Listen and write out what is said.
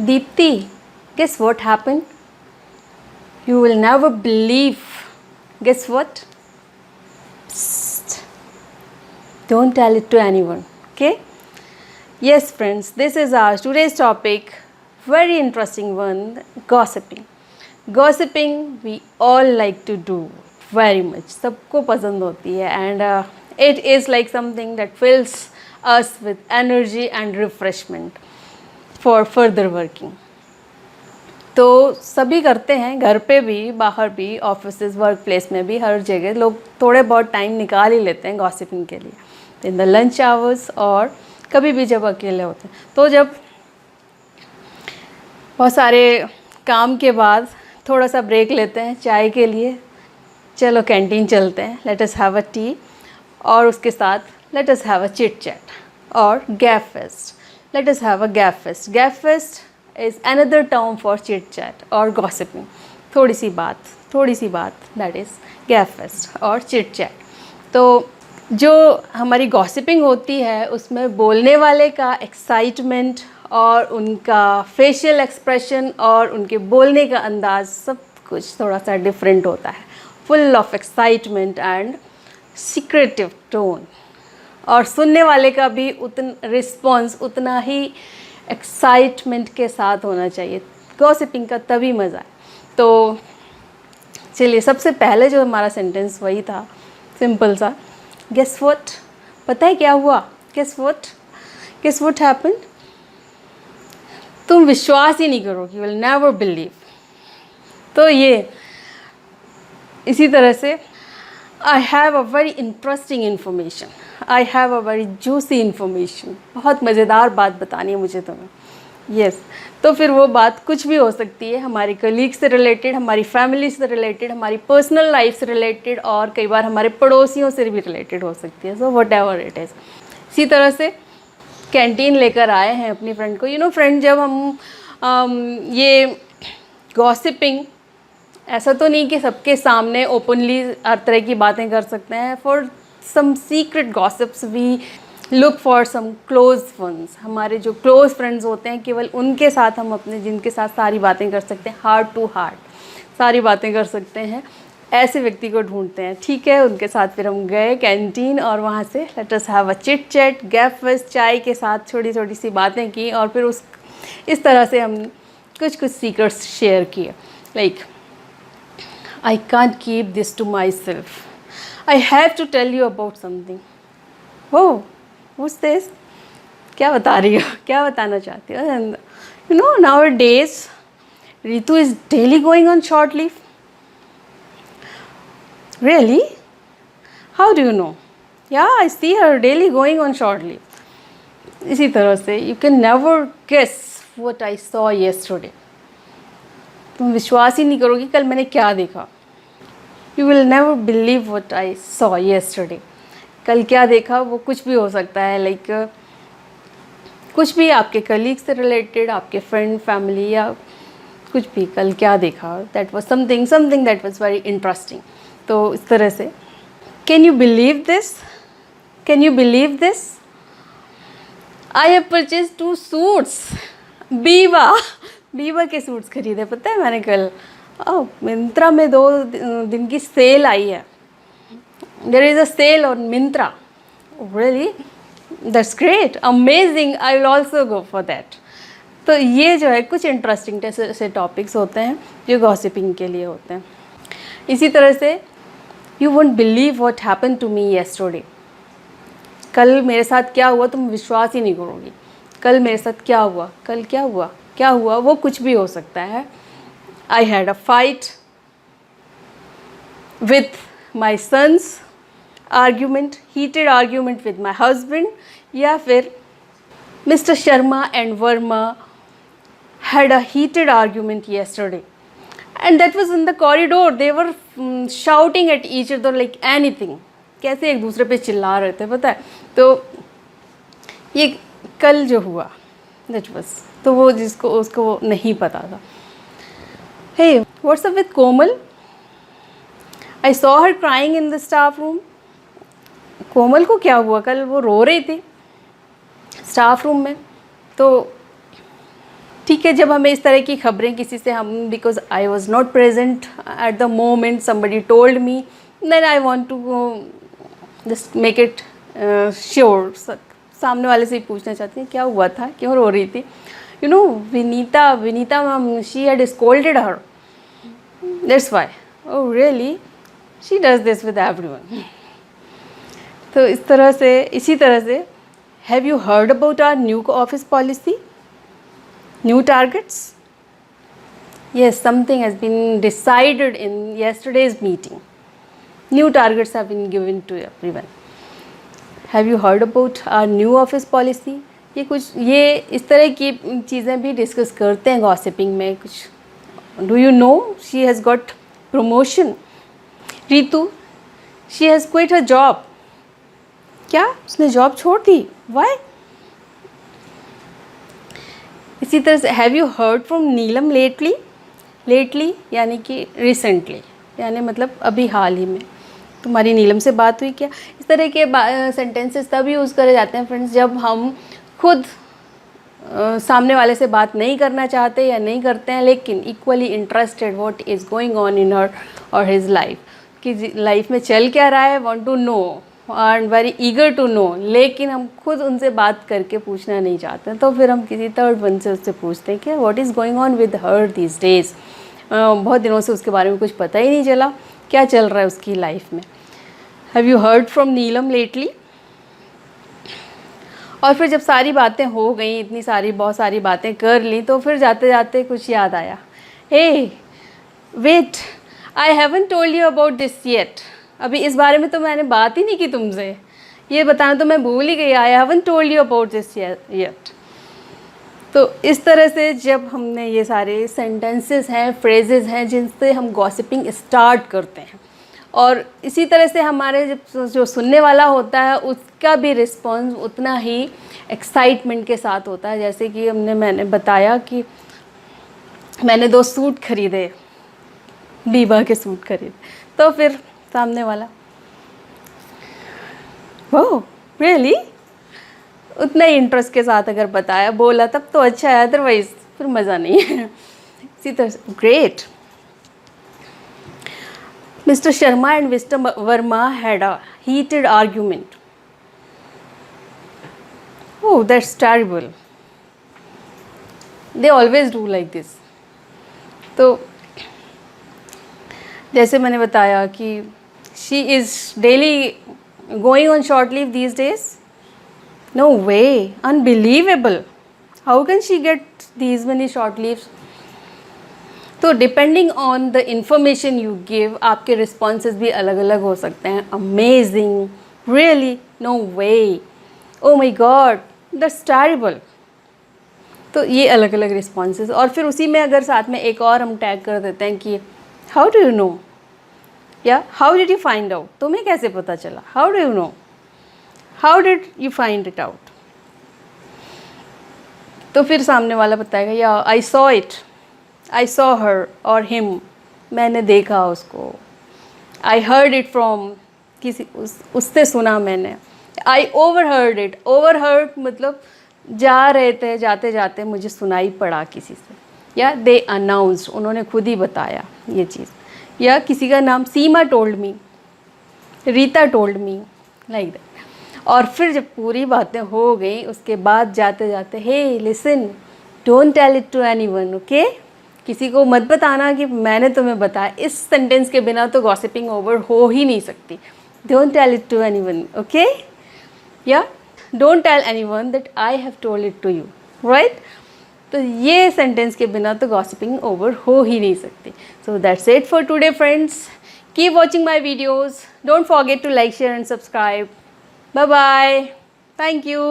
Deepti, guess what happened? You will never believe. Guess what? Psst. Don't tell it to anyone, okay? Yes, friends, this is our today's topic. Very interesting one, gossiping. Gossiping we all like to do very much. सबको पसंद होती है and it is like something that fills us with energy and refreshment for further working. तो सभी करते हैं, घर पे भी, बाहर भी, ऑफिसेज, वर्क प्लेस में भी, हर जगह लोग थोड़े बहुत टाइम निकाल ही लेते हैं गॉसिपिंग के लिए इन द लंच आवर्स और कभी भी जब अकेले होते हैं. तो जब बहुत सारे काम के बाद थोड़ा सा ब्रेक लेते हैं चाय के लिए, चलो कैंटीन चलते हैं, let us have a tea, और उसके साथ let us have a chit chat और gabfest. Let us have a gabfest. Gabfest is another term for chit chat or gossiping. थोड़ी सी बात that is gap fest और chit chat. तो जो हमारी gossiping होती है उसमें बोलने वाले का एक्साइटमेंट और उनका फेशियल एक्सप्रेशन और उनके बोलने का अंदाज सब कुछ थोड़ा सा डिफरेंट होता है, full of excitement and secretive tone. और सुनने वाले का भी रिस्पॉन्स उतना ही एक्साइटमेंट के साथ होना चाहिए. गॉसिपिंग का तभी मज़ा है. तो चलिए, सबसे पहले जो हमारा सेंटेंस वही था, सिंपल सा, गेस व्हाट. पता है क्या हुआ? Guess what happened. तुम विश्वास ही नहीं करोगे, यू विल नेवर बिलीव. तो ये इसी तरह से I have a very interesting information. I have a very juicy information. बहुत मज़ेदार बात बतानी है मुझे तुम्हें. Yes. तो फिर वो बात कुछ भी हो सकती है, हमारी कलीग से रिलेटेड, हमारी फैमिली से रिलेटेड, हमारी पर्सनल लाइफ से रिलेटेड और कई बार हमारे पड़ोसियों से भी रिलेटेड हो सकती है. So what ever it is. इसी तरह से कैंटीन लेकर आए हैं अपनी फ्रेंड को. फ्रेंड, जब हम ये गॉसिपिंग, ऐसा तो नहीं कि सबके सामने ओपनली हर तरह की बातें कर सकते हैं. For some secret gossips we look for some close friends. हमारे जो क्लोज फ्रेंड्स होते हैं, केवल उनके साथ हम अपने, जिनके साथ सारी बातें कर सकते हैं, हार्ट टू हार्ट सारी बातें कर सकते हैं, ऐसे व्यक्ति को ढूंढते हैं. ठीक है, उनके साथ फिर हम गए कैंटीन और वहाँ से late us have a chit chat, gap fest, चाय के साथ छोटी छोटी सी बातें की और फिर इस तरह से हम कुछ सीक्रेट्स शेयर किए. Like, I can't keep this to myself. I have to tell you about something. Oh, what's this? क्या बता रही हो? क्या बताना चाहती हो? And nowadays, Ritu is daily going on short leave. Really? How do you know? Yeah, I see her daily going on short leave. इसी तरह से you can never guess what I saw yesterday. तुम विश्वास ही नहीं करोगी कल मैंने क्या देखा. You will never believe what I saw yesterday. कल क्या देखा वो कुछ भी हो सकता है. लाइक कुछ भी, आपके कलीग से रिलेटेड, आपके फ्रेंड, फैमिली, या कुछ भी. कल क्या देखा, that was something that was very interesting. तो इस तरह से, can you believe this? I have purchase 2 suits. बीवा के सूट्स खरीदे. पता है मैंने कल मिंत्रा में 2 दिन की सेल आई है. There is a sale on Myntra. Really? That's great, amazing, I will also go for that. तो ये जो है कुछ इंटरेस्टिंग से टॉपिक्स होते हैं जो गॉसिपिंग के लिए होते हैं. इसी तरह से, you won't believe what happened to me yesterday. कल मेरे साथ क्या हुआ तुम विश्वास ही नहीं करोगी. कल मेरे साथ क्या हुआ, कल क्या हुआ वो कुछ भी हो सकता है. I had a fight with my son's heated argument with my husband, या फिर Mr. Sharma and Verma had a heated argument yesterday, and that was in the corridor. They were shouting at each other like anything. कैसे एक दूसरे पे चिल्ला रहे थे, पता है. तो ये कल जो हुआ, that was, तो वो उसको नहीं पता था. Hey, what's up with Komal? I saw her crying in the staff room. कोमल को क्या हुआ? कल वो रो रही थी स्टाफ रूम में. तो ठीक है, जब हमें इस तरह की खबरें किसी से हम, because I was not present at the moment, somebody told me, then I want to just make it sure, सामने वाले से ही पूछना चाहती हैं क्या हुआ था, क्यों रो रही थी. You know, Vinita ma'am, she had scolded her, that's why. Oh really, she does this with everyone. तो इस तरह से, इसी तरह से, have you heard about our new office policy, new targets? Yes, something has been decided in yesterday's meeting. New targets have been given to everyone. Have you heard about our new office policy? ये इस तरह की चीज़ें भी discuss करते हैं gossiping में कुछ. Do you know she has got promotion? Ritu, she has quit her job. क्या उसने जॉब छोड़ दी? Why? इसी तरह से have you heard from Neelam lately यानी कि रिसेंटली, यानी मतलब अभी हाल ही में तुम्हारी नीलम से बात हुई क्या. इस तरह के सेंटेंसेस तब यूज़ करे जाते हैं फ्रेंड्स जब हम खुद सामने वाले से बात नहीं करना चाहते या नहीं करते हैं, लेकिन equally interested what is going on in her और हिज लाइफ, कि लाइफ में चल क्या रहा है, want to know and very eager to know, लेकिन हम खुद उनसे बात करके पूछना नहीं चाहते, तो फिर हम किसी थर्ड वन से उससे पूछते हैं कि what is going on with her this days. बहुत दिनों से उसके बारे में कुछ पता ही नहीं चला, क्या चल रहा है उसकी लाइफ में. Have you heard from Neelam lately? और फिर जब सारी बातें हो गई, इतनी सारी बहुत सारी बातें कर ली, तो फिर जाते जाते कुछ याद आया. Hey wait, I haven't told you about this yet. अभी इस बारे में तो मैंने बात ही नहीं की तुमसे, ये बताना तो मैं भूल ही गई. आई haven't told you about this yet. तो इस तरह से जब हमने ये सारे सेंटेंसेस हैं, फ्रेजेस हैं जिनसे हम गॉसिपिंग स्टार्ट करते हैं, और इसी तरह से हमारे जो सुनने वाला होता है उसका भी रिस्पॉन्स उतना ही एक्साइटमेंट के साथ होता है. जैसे कि मैंने बताया कि मैंने 2 सूट खरीदे, बीबा के सूट खरीदे, तो फिर सामने वाला ओह रियली, उतना ही इंटरेस्ट के साथ अगर बताया, बोला तब तो अच्छा है, अदरवाइज फिर मज़ा नहीं है. इसी तरह से great. Mister Sharma and mister Verma had a heated argument. Oh that's terrible, they always do like this. तो जैसे मैंने बताया कि she is daily going on short leave these days. No way, unbelievable, how can she get these money short leaves. तो depending on the information you give, आपके responses भी अलग अलग हो सकते हैं. Amazing, really, no way, oh my God, that's terrible. तो ये अलग अलग रिस्पॉन्सेज. और फिर उसी में अगर साथ में एक और हम टैग कर देते हैं कि हाउ डू यू नो, या how did you find out, तुम्हें कैसे पता चला, how do you know, how did you find it out. तो फिर सामने वाला बताएगा या I saw it, I saw her और हिम, मैंने देखा उसको. आई हर्ड इट फ्रॉम, किसी उससे सुना मैंने. आई ओवरहर्ड इट, ओवरहर्ड मतलब जा रहे थे, जाते जाते मुझे सुनाई पड़ा किसी से, या दे अनाउंस्ड, उन्होंने खुद ही बताया ये चीज़. या किसी का नाम, Seema told me, Rita told me, like that. और फिर जब पूरी बातें हो गई उसके बाद जाते जाते, hey listen, don't tell it to anyone, okay, किसी को मत बताना कि मैंने तुम्हें बताया. इस सेंटेंस के बिना तो गॉसिपिंग ओवर हो ही नहीं सकती. Don't tell it to anyone, okay, या don't tell anyone that I have told it to you, right. तो ये सेंटेंस के बिना तो गॉसिपिंग ओवर हो ही नहीं सकती. So that's it for today friends. Keep watching my videos. Don't forget to like, share and subscribe. Bye bye. Thank you.